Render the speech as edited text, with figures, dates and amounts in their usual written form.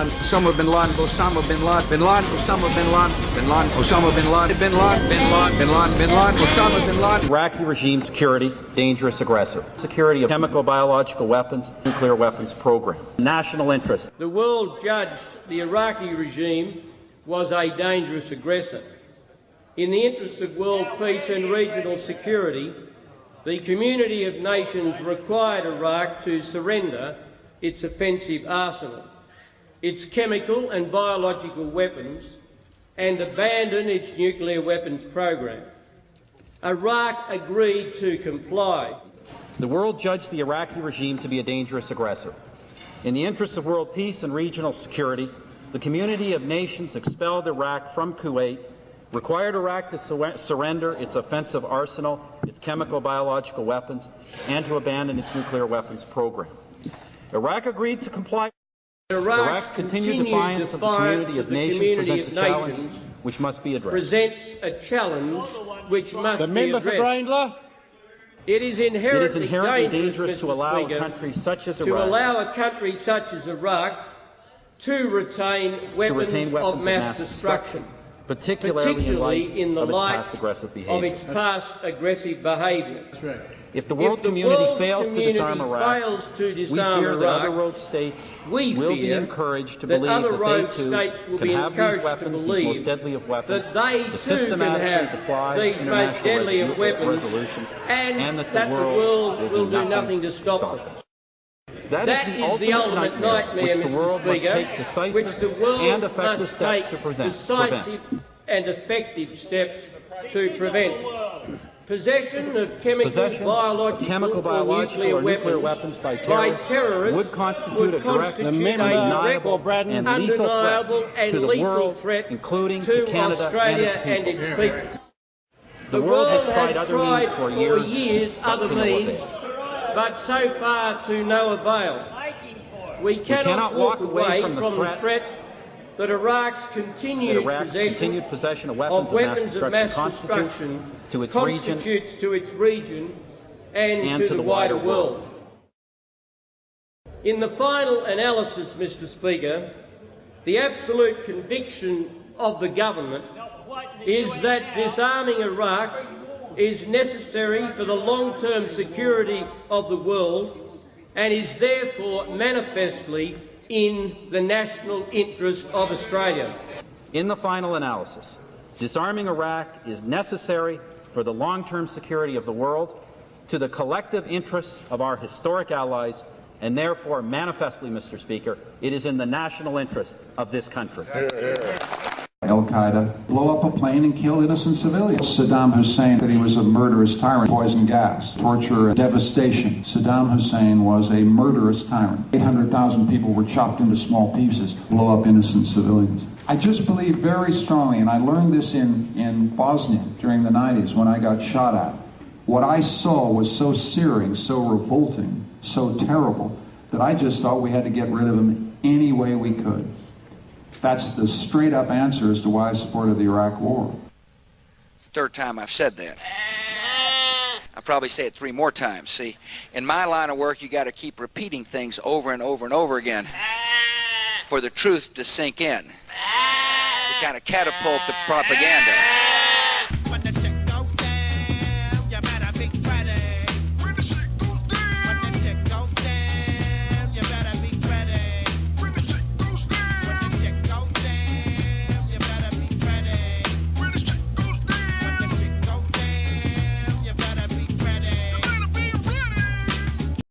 Laden, Osama bin Laden, Osama bin Laden, bin Laden, Osama bin Laden, bin Laden, Osama bin Laden, bin Laden, bin Laden, bin Laden, bin Laden, Osama bin Laden. Iraqi regime security, dangerous aggressor. Security of chemical, biological weapons, nuclear weapons program. National interest. The world judged the Iraqi regime was a dangerous aggressor. In the interests of world peace and regional security, the community of nations required Iraq to surrender its offensive arsenal, its chemical and biological weapons, and abandon its nuclear weapons program. Iraq agreed to comply. The world judged the Iraqi regime to be a dangerous aggressor. In the interests of world peace and regional security, the community of nations expelled Iraq from Kuwait, required Iraq to surrender its offensive arsenal, its chemical, biological weapons, and to abandon its nuclear weapons program. Iraq agreed to comply. Iraq's continued defiance of the community of nations presents a challenge which must be addressed. Presents a challenge which must be addressed. It is inherently dangerous to allow a country such as Iraq to retain weapons of mass destruction, particularly in the light of its past aggressive behaviour. That's right. If the world community fails to disarm Iraq, we fear that other rogue states will be encouraged to believe that they too can have these weapons, these most deadly of weapons, to systematically defy international resolutions, and that the world will do nothing to stop them. That is the ultimate nightmare, which the world must take decisive and effective steps to prevent. Possession of chemical, biological, or nuclear weapons by terrorists would constitute a direct, undeniable, and lethal threat, including to Canada Australia and its people. The world has tried other means for years, but so far to no avail. We cannot walk away from the threat that Iraq's continued possession of weapons of mass destruction constitutes to its region and to the wider world. In the final analysis, Mr. Speaker, the absolute conviction of the government is that disarming Iraq is necessary for the long-term security of the world and is therefore manifestly in the national interest of Australia. In the final analysis, disarming Iraq is necessary for the long-term security of the world, to the collective interests of our historic allies, and therefore manifestly, Mr. Speaker, it is in the national interest of this country. Al-Qaeda blow up a plane and kill innocent civilians. Saddam Hussein, that he was a murderous tyrant, poison gas, torture, and devastation. Saddam Hussein was a murderous tyrant. 800,000 people were chopped into small pieces, blow up innocent civilians. I just believe very strongly, and I learned this in Bosnia during the 90s when I got shot at. What I saw was so searing, so revolting, so terrible, that I just thought we had to get rid of him any way we could. That's the straight-up answer as to why I supported the Iraq War. It's the third time I've said that. I'll probably say it 3 more times. See, in my line of work, you got to keep repeating things over and over and over again for the truth to sink in, to kind of catapult the propaganda.